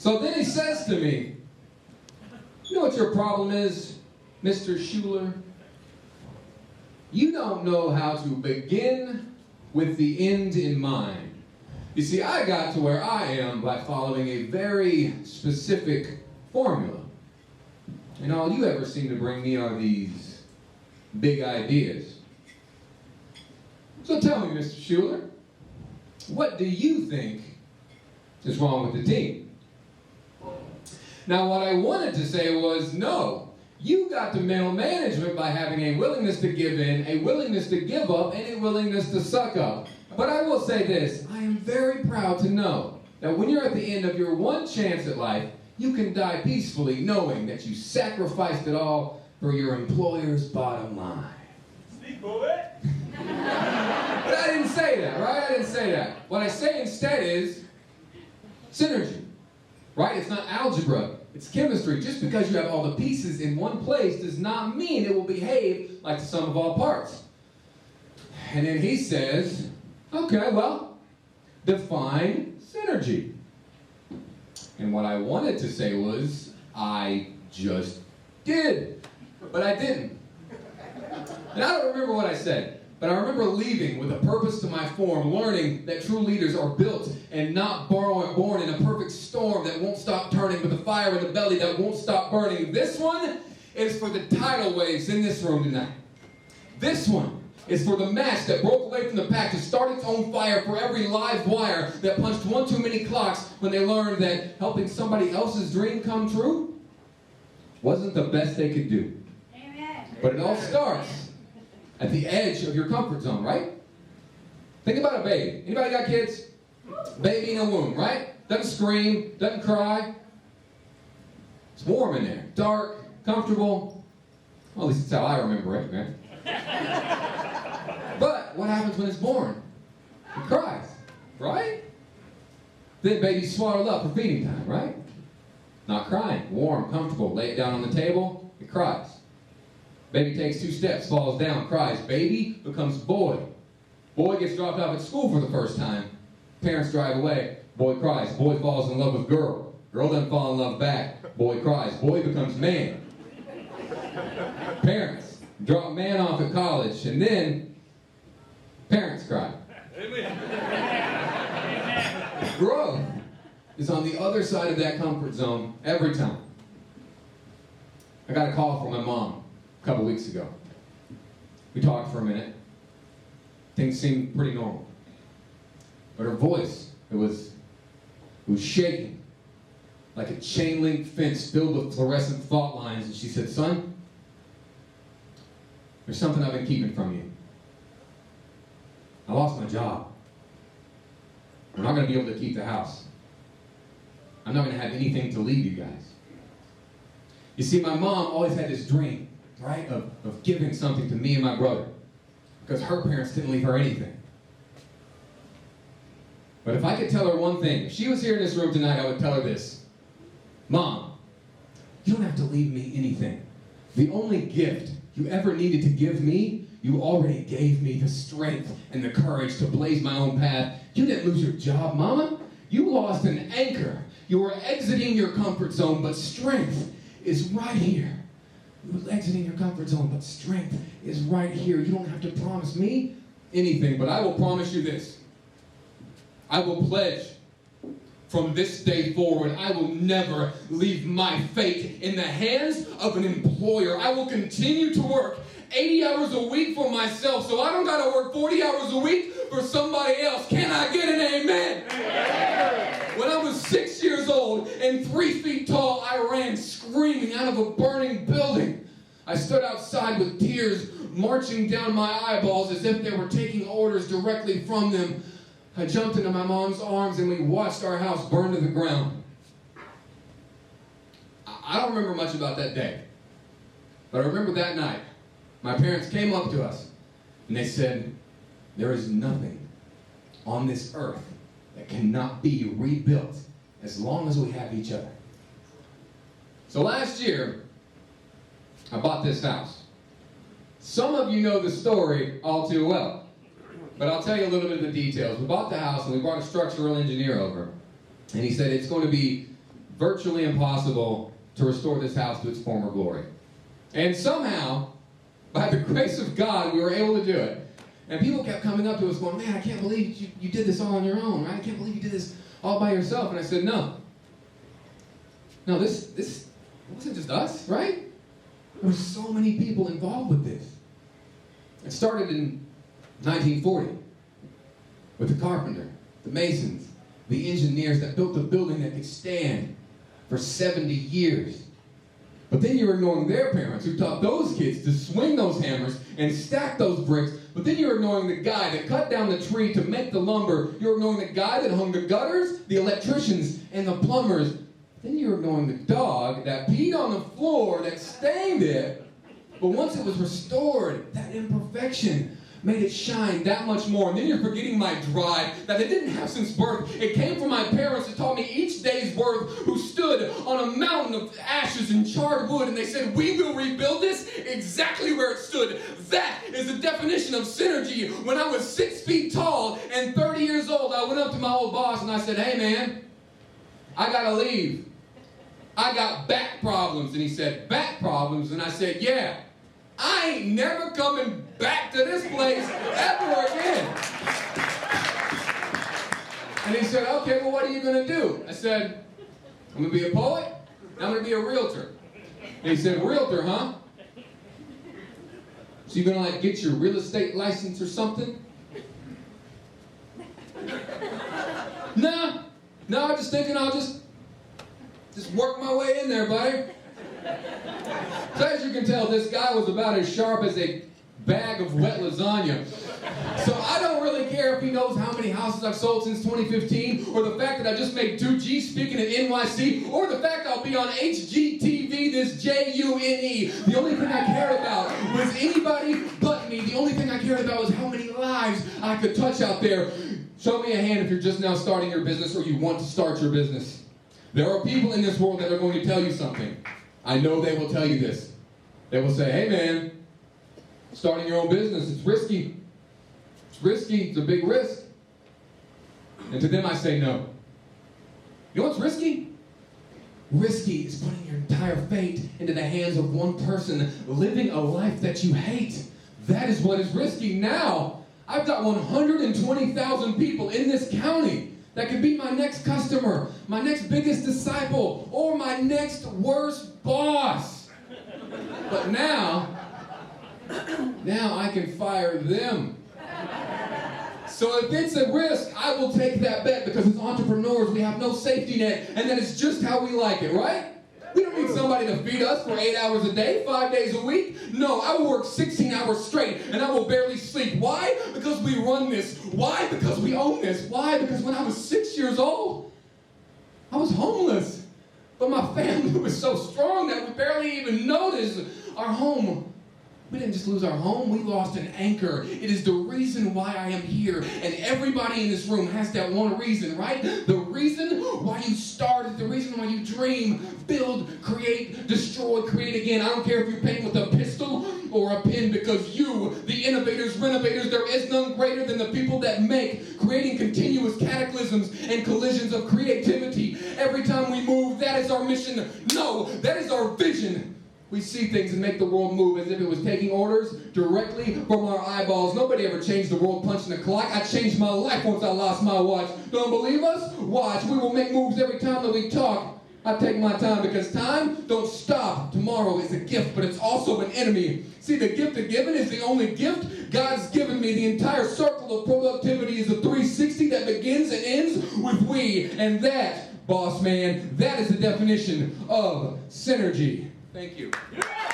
So then he says to me, you know what your problem is, Mr. Shuler? You don't know how to begin with the end in mind. You see, I got to where I am by following a very specific formula. And all you ever seem to bring me are these big ideas. So tell me, Mr. Shuler, what do you think is wrong with the team? Now, what I wanted to say was, no, you got to mental management by having a willingness to give in, a willingness to give up, and a willingness to suck up. But I will say this, I am very proud to know that when you're at the end of your one chance at life, you can die peacefully knowing that you sacrificed it all for your employer's bottom line. Speak, boy. But I didn't say that, right? I didn't say that. What I say instead is synergy, right? It's not algebra, it's chemistry. Just because you have all the pieces in one place does not mean it will behave like the sum of all parts. And then he says, okay, well, define synergy. And what I wanted to say was, I just did. But I didn't. And I don't remember what I said, but I remember leaving with a purpose to my form, learning that true leaders are built and not born in a perfect storm that won't stop turning, with a fire in the belly that won't stop burning. This one is for the tidal waves in this room tonight. This one is for the match that broke away from the pack to start its own fire, for every live wire that punched one too many clocks when they learned that helping somebody else's dream come true wasn't the best they could do. Amen. But it all starts at the edge of your comfort zone, right? Think about a baby. Anybody got kids? Baby in a womb, right? Doesn't scream, doesn't cry. It's warm in there, dark, comfortable. Well, at least that's how I remember it, man. But what happens when it's born? It cries, right? Then baby's swaddled up for feeding time, right? Not crying, warm, comfortable, lay it down on the table, it cries. Baby takes 2 steps, falls down, cries. Baby becomes boy. Boy gets dropped off at school for the first time. Parents drive away, boy cries. Boy falls in love with girl. Girl doesn't fall in love back. Boy cries. Boy becomes man. Parents drop man off at college, and then parents cry. Amen. Growth is on the other side of that comfort zone every time. I got a call from my mom a couple weeks ago. We talked for a minute. Things seemed pretty normal. But her voice, it was shaking like a chain link fence filled with fluorescent fault lines. And she said, son, there's something I've been keeping from you. I lost my job. We're not going to be able to keep the house. I'm not going to have anything to leave you guys. You see, my mom always had this dream, right, of giving something to me and my brother, because her parents didn't leave her anything. But if I could tell her one thing, if she was here in this room tonight, I would tell her this. Mom, you don't have to leave me anything. The only gift you ever needed to give me, you already gave me the strength and the courage to blaze my own path. You didn't lose your job, Mama. You lost an anchor. You were exiting your comfort zone, but strength is right here. You were exiting your comfort zone, but strength is right here. You don't have to promise me anything, but I will promise you this. I will pledge from this day forward, I will never leave my fate in the hands of an employer. I will continue to work 80 hours a week for myself, so I don't got to work 40 hours a week for somebody else. Can I get an amen? Amen. When I was 6 years old and 3 feet tall, I ran screaming out of a burning building. I stood outside with tears marching down my eyeballs as if they were taking orders directly from them. I jumped into my mom's arms and we watched our house burn to the ground. I don't remember much about that day, but I remember that night. My parents came up to us and they said, there is nothing on this earth that cannot be rebuilt as long as we have each other. So last year, I bought this house. Some of you know the story all too well. But I'll tell you a little bit of the details. We bought the house and we brought a structural engineer over. And he said it's going to be virtually impossible to restore this house to its former glory. And somehow, by the grace of God, we were able to do it. And people kept coming up to us going, man, I can't believe you did this all on your own, right? I can't believe you did this all by yourself. And I said, no, this wasn't just us, right? There were so many people involved with this. It started in 1940 with the carpenter, the masons, the engineers that built a building that could stand for 70 years. But then you're ignoring their parents who taught those kids to swing those hammers and stack those bricks. But then you're ignoring the guy that cut down the tree to make the lumber. You're ignoring the guy that hung the gutters, the electricians, and the plumbers. Then you're ignoring the dog that peed on the floor, that stained it. But once it was restored, that imperfection made it shine that much more. And then you're forgetting my drive that I didn't have since birth. It came from my parents that taught me each day's worth, who stood on a mountain of ashes and charred wood, and they said, we will rebuild this exactly where it stood. That is the definition of synergy. When I was 6 feet tall and 30 years old, I went up to my old boss and I said, hey man, I gotta leave. I got back problems. And he said, back problems? And I said, yeah. I ain't never coming back to this place ever again. And he said, okay, well, what are you going to do? I said, I'm going to be a poet, and I'm going to be a realtor. And he said, realtor, huh? So you're going to, get your real estate license or something? No, I'm just thinking I'll just work my way in there, buddy. So as you can tell, this guy was about as sharp as a bag of wet lasagna. So I don't really care if he knows how many houses I've sold since 2015, or the fact that I just made 2G speaking at NYC, or the fact I'll be on HGTV, this J-U-N-E. The only thing I cared about was anybody but me. The only thing I cared about was how many lives I could touch out there. Show me a hand if you're just now starting your business or you want to start your business. There are people in this world that are going to tell you something. I know they will tell you this. They will say, hey man, starting your own business, it's risky. It's risky, it's a big risk. And to them I say no. You know what's risky? Risky is putting your entire fate into the hands of one person, living a life that you hate. That is what is risky. Now, I've got 120,000 people in this county that could be my next customer, my next biggest disciple, or my next worst boss. But now I can fire them. So if it's a risk, I will take that bet, because as entrepreneurs, we have no safety net, and that is just how we like it, right? We don't need somebody to feed us for 8 hours a day, 5 days a week. No, I will work 16 hours straight, and I will barely sleep. Why? Because we run this. Why? Because we own this. Why? Because when I was 6 years old, I was homeless. But my family was so strong that we barely even noticed our home. We didn't just lose our home, we lost an anchor. It is the reason why I am here. And everybody in this room has that one reason, right? The reason why you started, the reason why you dream, build, create, destroy, create again. I don't care if you're painting with a pistol or a pen, because you, the innovators, renovators, there is none greater than the people that make, creating continuous cataclysms and collisions of creativity. Every time we move, that is our mission. No, that is our vision. We see things and make the world move as if it was taking orders directly from our eyeballs. Nobody ever changed the world punching a clock. I changed my life once I lost my watch. Don't believe us? Watch. We will make moves every time that we talk. I take my time, because time don't stop. Tomorrow is a gift, but it's also an enemy. See, the gift of giving is the only gift God's given me. The entire circle of productivity is a 360 that begins and ends with we. And that, boss man, that is the definition of synergy. Thank you. Yeah.